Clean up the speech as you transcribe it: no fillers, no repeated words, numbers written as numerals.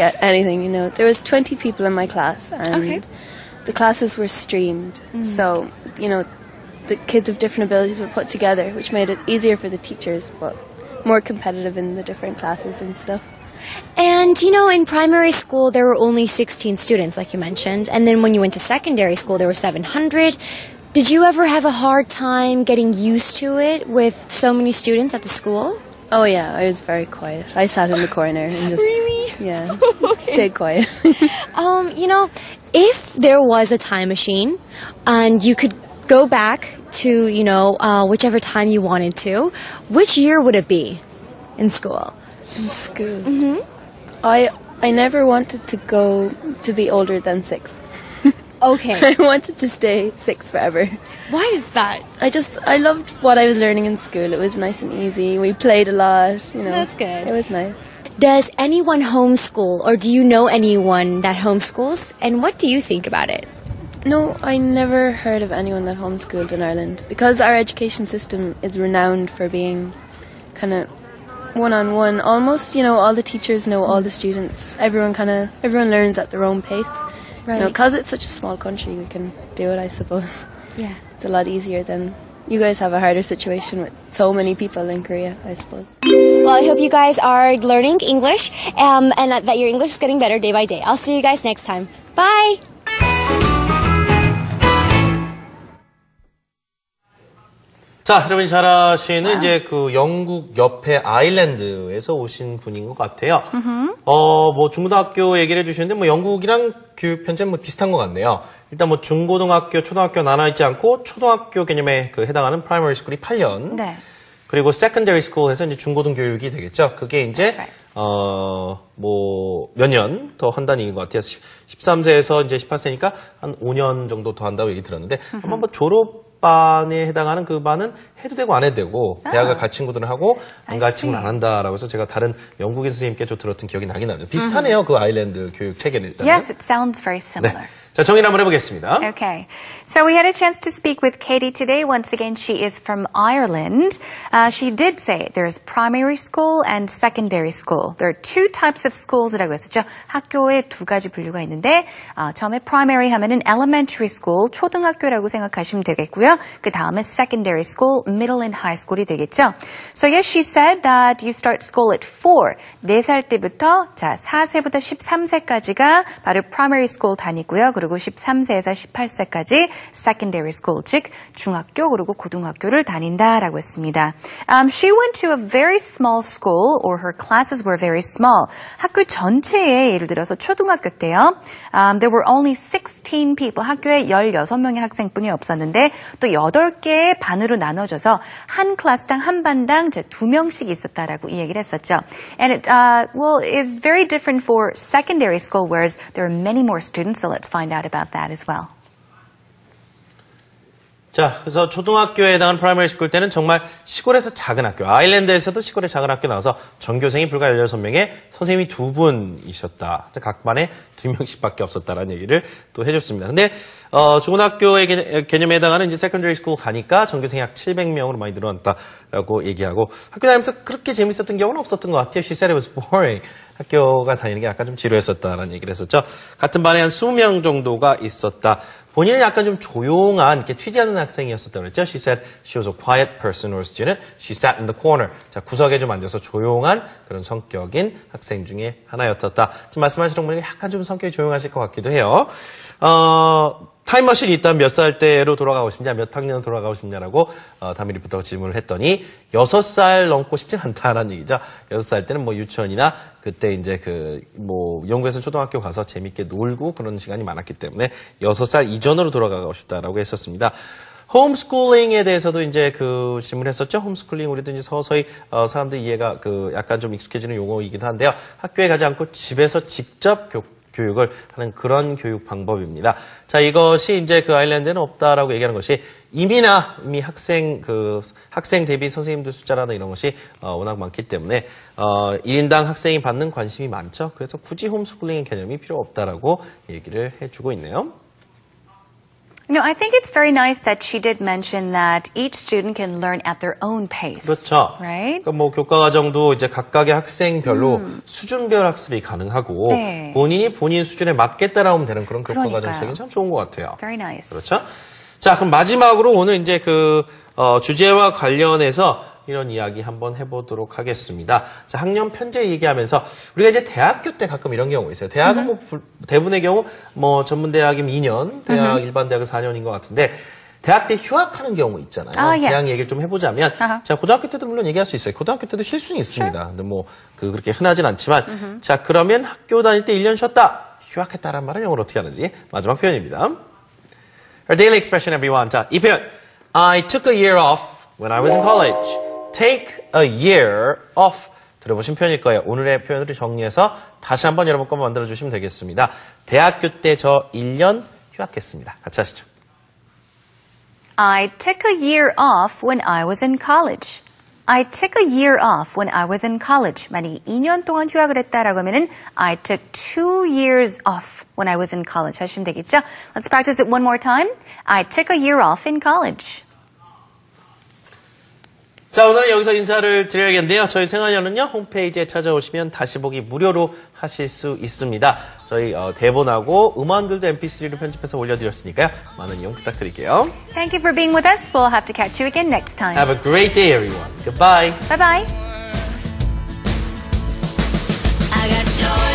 get anything, you know. There was 20 people in my class, and the classes were streamed. So, you know, the kids of different abilities were put together, which made it easier for the teachers, but more competitive in the different classes and stuff. And, you know, in primary school, there were only 16 students, like you mentioned. And then when you went to secondary school, there were 700. Did you ever have a hard time getting used to it with so many students at the school? Oh, yeah, I was very quiet. I sat in the corner and just... Really? Yeah, stayed quiet. You know, if there was a time machine and you could go back to, you know, whichever time you wanted to, which year would it be in school? In school? I never wanted to go to be older than 6. Okay. I wanted to stay 6 forever. Why is that? I loved what I was learning in school. It was nice and easy. We played a lot, you know. That's good. It was nice. Does anyone homeschool, or do you know anyone that homeschools? And what do you think about it? No, I never heard of anyone that homeschooled in Ireland. Because our education system is renowned for being kind of one-on-one. Almost, you know, all the teachers know all the students. Everyone learns at their own pace. Right. You know, because it's such a small country, we can do it, I suppose. Yeah. It's a lot easier than... You guys have a harder situation with so many people in Korea, I suppose. Well, I hope you guys are learning English and that your English is getting better day by day. I'll see you guys next time. Bye! 자, 여러분이 잘 아시는 이제 그 영국 옆에 아일랜드에서 오신 분인 것 같아요. 뭐 중고등학교 얘기를 해주시는데 뭐 영국이랑 교육 편제는 뭐 비슷한 것 같네요. 일단 뭐 중고등학교, 초등학교 나눠 있지 않고 초등학교 개념에 그 해당하는 프라이머리 스쿨이 8년. 네. 그리고 세컨더리 스쿨에서 이제 중고등 교육이 되겠죠. 그게 이제 뭐 몇 년 더 한다는 얘기인 것 같아요. 13세에서 이제 18세니까 한 5년 정도 더 한다고 얘기 들었는데 아마 뭐 졸업반에 해당하는 그 반은 해도 되고 안 해도 되고 대학을 갈 친구들은 하고 안 갈 친구는 안 한다라고 해서 제가 다른 영국인 선생님께 좀 들었던 기억이 나긴 나요. 비슷하네요. 그 아일랜드 교육 체계는 일단. Yes, it sounds very similar. 네. 자, 정리를 한번 해보겠습니다. Okay. So we had a chance to speak with Katie today. Once again, she is from Ireland. She did say there's primary school and secondary school. There are two types of schoos이라고 했었죠. 학교에 두 가지 분류가 있는데 처음에 primary 하면은 elementary school, 초등학교라고 생각하시면 되겠고요. 그 다음에 secondary school, middle and high school이 되겠죠. So yes, she said that you start school at 4. 4살 때부터 4세부터 13세까지가 바로 primary school 다니고요. 그리고 13세에서 18세까지 secondary school, 즉 중학교 그리고 고등학교를 다닌다라고 했습니다. She went to a very small school, or her classes were very small. 학교 전체에 예를 들어서 초등학교 때요. There were only 16 people. 학교에 16명의 학생뿐이 없었는데 또 8개의 반으로 나눠져서 한 클래스당 한 반당 2명씩 있었다라고 이 얘기를 했었죠. And it is very different for secondary school, whereas there are many more students. So let's find out about that as well. 자, 그래서 초등학교에 해당하는 프라이머리 스쿨 때는 정말 시골에서 작은 학교, 아일랜드에서도 시골의 작은 학교 나와서 전교생이 불과 16명에 선생님이 2분이셨다. 각 반에 2명씩밖에 없었다라는 얘기를 또 해줬습니다. 근데 중고등학교의 개념에 해당하는 이제 세컨더리 스쿨 가니까 전교생이 약 700명으로 많이 늘어났다라고 얘기하고 학교 다니면서 그렇게 재밌었던 경우는 없었던 것 같아요. She said it was boring. 학교가 다니는 게 약간 좀 지루했었다라는 얘기를 했었죠. 같은 반에 한 20명 정도가 있었다. 본인은 약간 좀 조용한, 이렇게 튀지 않는 학생이었었다고 그랬죠. She said she was a quiet person or student. She sat in the corner. 자, 구석에 좀 앉아서 조용한 그런 성격인 학생 중에 하나였었다. 지금 말씀하시는 분이 약간 좀 성격이 조용하실 것 같기도 해요. 타임머신이 있다면 몇 살 때로 돌아가고 싶냐, 몇 학년 돌아가고 싶냐라고 다미 리포터가 질문을 했더니 6살 넘고 싶진 않다라는 얘기죠. 6살 때는 뭐 유치원이나 그때 이제 뭐 영국에서 초등학교 가서 재밌게 놀고 그런 시간이 많았기 때문에 6살 이전으로 돌아가고 싶다라고 했었습니다. 홈스쿨링에 대해서도 이제 질문을 했었죠. 홈스쿨링 우리도 이제 서서히 사람들 이해가 약간 좀 익숙해지는 용어이기도 한데요. 학교에 가지 않고 집에서 직접 교육을 하는 그런 교육 방법입니다. 자, 이것이 이제 아일랜드에는 없다라고 얘기하는 것이 이미 학생 대비 선생님들 숫자라는 이런 것이 워낙 많기 때문에 1인당 학생이 받는 관심이 많죠. 그래서 굳이 홈스쿨링의 개념이 필요 없다라고 얘기를 해주고 있네요. You know, I think it's very nice that she did mention that each student can learn at their own pace. 그렇죠. Right? 그러니까 뭐 교과 과정도 이제 각각의 학생별로 수준별 학습이 가능하고 네. 본인이 본인 수준에 맞게 따라오면 되는 그런 교과 그러니까요. 과정 책이 참 좋은 것 같아요. Very nice. 그렇죠? 자, 그럼 마지막으로 오늘 이제 그 주제와 관련해서 이런 이야기 한번 해보도록 하겠습니다. 자, 학년 편제 얘기하면서 우리가 이제 대학교 때 가끔 이런 경우 있어요. 대학은 뭐 대부분의 경우 뭐 전문대학이면 2년, 대학 일반 대학은 4년인 것 같은데 대학 때 휴학하는 경우 있잖아요. yes. 대학 얘기를 좀 해보자면 자, 고등학교 때도 물론 얘기할 수 있어요. 고등학교 때도 쉴 수는 있습니다. 근데 뭐 그렇게 흔하진 않지만 자, 그러면 학교 다닐 때 1년 쉬었다. 휴학했다라는 말은 영어로 어떻게 하는지 마지막 표현입니다. Our daily expression, everyone. 자, 이 표현. I took a year off when I was in college. Take a year off. 들어보신 표현일 거예요. 오늘의 표현을 정리해서 다시 한번 여러분 거 만들어주시면 되겠습니다. 대학교 때 저 1년 휴학했습니다. 같이 하시죠. I took a year off when I was in college. I took a year off when I was in college. 만약에 2년 동안 휴학을 했다라고 하면은 I took 2 years off when I was in college 하시면 되겠죠? Let's practice it one more time. I took a year off in college. 자, 오늘은 여기서 인사를 드려야겠는데요. 저희 생활연은요, 홈페이지에 찾아오시면 다시 보기 무료로 하실 수 있습니다. 저희 대본하고 음원들도 mp3로 편집해서 올려드렸으니까요. 많은 이용 부탁드릴게요. Thank you for being with us. We'll have to catch you again next time. Have a great day, everyone. Goodbye. Bye-bye. I got joy.